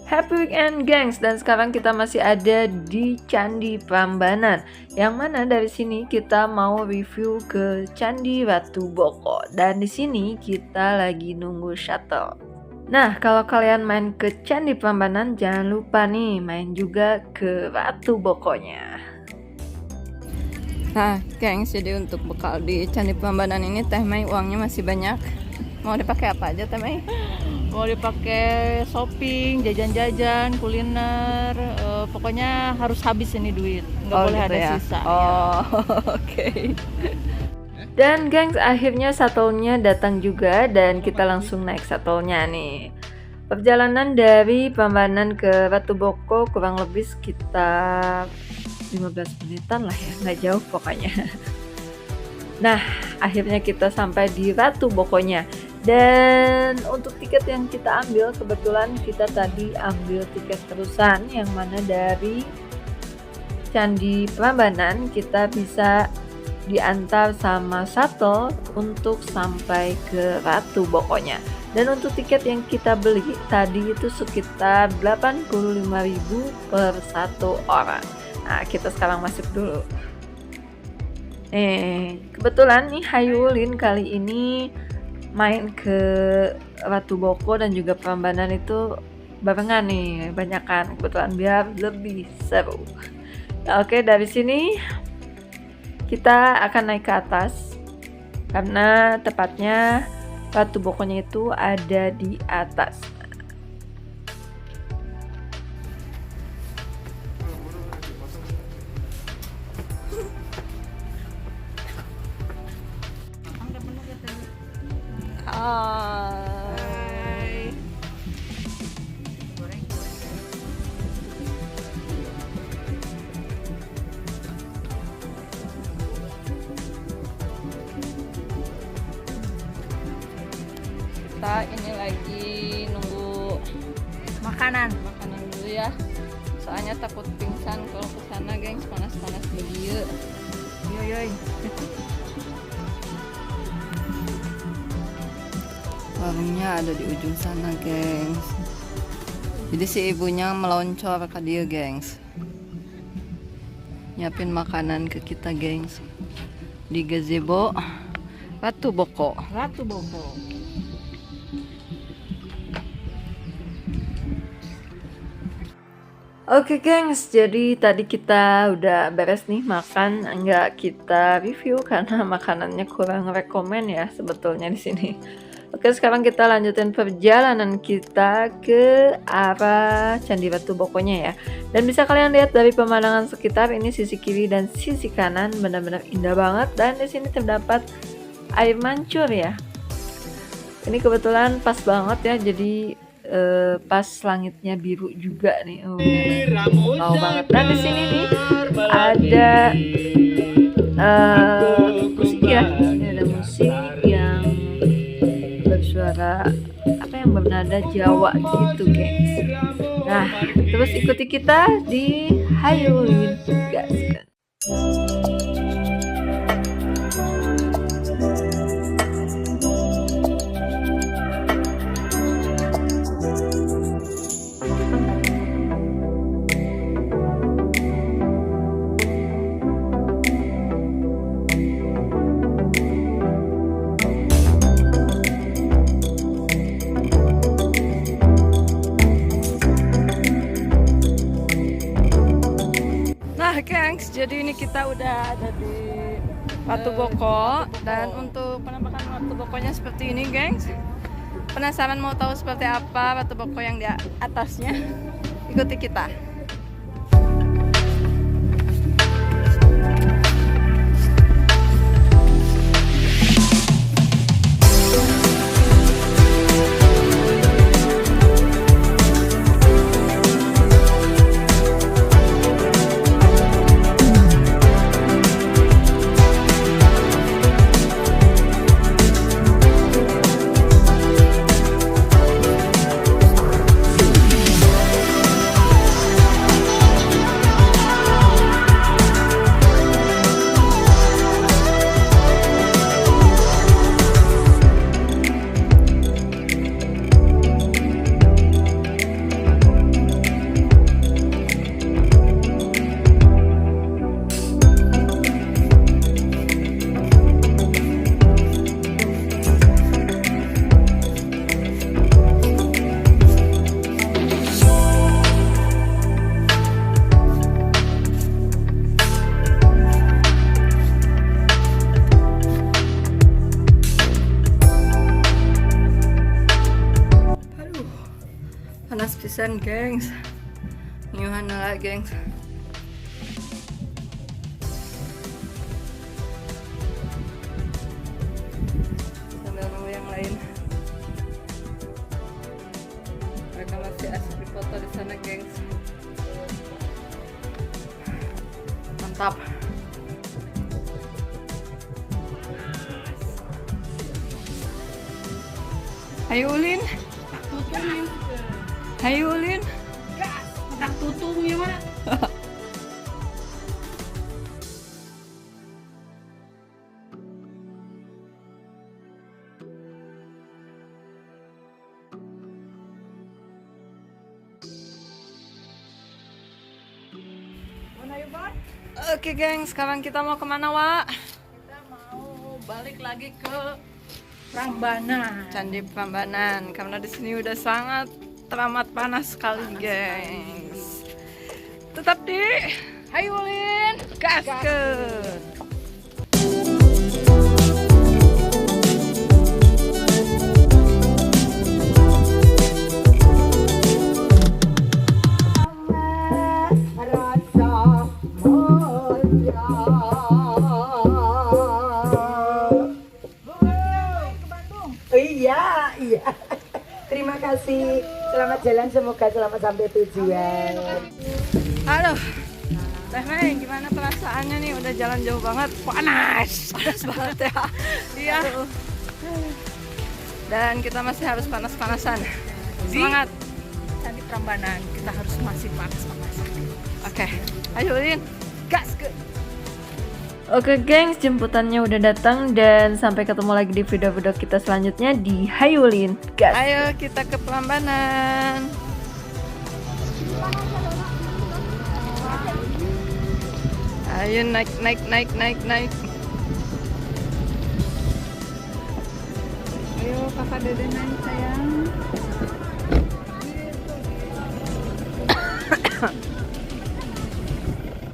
Happy weekend gengs, dan sekarang kita masih ada di Candi Prambanan. Yang mana dari sini kita mau review ke Candi Ratu Boko. Dan di sini kita lagi nunggu shuttle. Nah, kalau kalian main ke Candi Prambanan jangan lupa nih main juga ke Ratu Bokonya. Nah, gengs, jadi untuk bekal di Candi Prambanan ini Teh Mei uangnya masih banyak. Mau dipakai apa aja Teh Mei? Mau dipakai shopping, jajan-jajan, kuliner, pokoknya harus habis ini duit, nggak boleh gitu ada ya? sisa. Oh, oke. Dan gengs, akhirnya shuttle-nya datang juga dan kita langsung naik shuttle-nya nih. Perjalanan dari Prambanan ke Ratu Boko kurang lebih sekitar 15 menitan lah ya, nggak jauh pokoknya. Nah, akhirnya kita sampai di Ratu Bokonya. Dan untuk tiket yang kita ambil, kebetulan kita tadi ambil tiket terusan yang mana dari Candi Prambanan kita bisa diantar sama shuttle untuk sampai ke Ratu Bokonya. Dan untuk tiket yang kita beli tadi itu sekitar 85.000 per satu orang. Nah, kita sekarang masuk dulu. Kebetulan nih Hayulin kali ini main ke Ratu Boko dan juga Prambanan itu barengan nih, banyakan kebetulan biar lebih seru. Nah, oke, dari sini kita akan naik ke atas karena tepatnya Ratu Bokonya itu ada di atas. Hai. Kita ini lagi nunggu Makanan. dulu ya. Soalnya takut pingsan kalau ke sana, gengs, panas-panas begitu. Yoy. Warungnya ada di ujung sana, gengs. Jadi si ibunya meloncor ke dia, gengs. Nyiapin makanan ke kita, gengs. Di gazebo Ratu Boko. Ratu Boko. Oke gengs, jadi tadi kita udah beres nih makan, nggak kita review karena makanannya kurang rekomen ya sebetulnya di sini. Oke, sekarang kita lanjutin perjalanan kita ke arah Candi Ratu Bokonya ya. Dan bisa kalian lihat dari pemandangan sekitar ini, sisi kiri dan sisi kanan benar-benar indah banget, dan di sini terdapat air mancur ya. Ini kebetulan pas banget ya, jadi pas langitnya biru juga nih. Wow banget. Dan di sini nih ada musik ya. Ini ada musik yang bersuara yang bernada Jawa gitu, gengs. Nah, terus ikuti kita di Hayulin guys. Gengs, jadi ini kita udah ada di Ratu Boko, dan untuk penampakan Ratu Bokonya seperti ini, gengs. Penasaran mau tahu seperti apa Ratu Boko yang di atasnya? Ikuti kita. panas pisan, gengs. Nyuhan lah, gengs. Sambil nunggu yang lain. Mereka masih asik foto di sana, gengs. Mantap. Ayo Ulin. Ayo Ulin. Tak tutung ya mana? Oke geng, sekarang kita mau kemana, Wak? Kita mau balik lagi ke Prambanan. Candi Prambanan, karena di sini udah sangat teramat panas sekali, gengs. Tetap di Hai Ulin, gaskeun. Iya, iya. Terima kasih. Selamat jalan, semoga selamat sampai tujuan. Aduh, Teh Mei, gimana perasaannya nih? Udah jalan jauh banget, panas banget ya. Iya. Dan kita masih harus panas-panasan. Semangat. Candi Prambanan kita harus masih panas-panasan. Oke, ayo Lin, gas ke. Oke gengs, jemputannya udah datang dan sampai ketemu lagi di video-video kita selanjutnya di Hayulin Gas. Ayo kita ke Prambanan. Ayo naik. Ayo kakak dede naik sayang.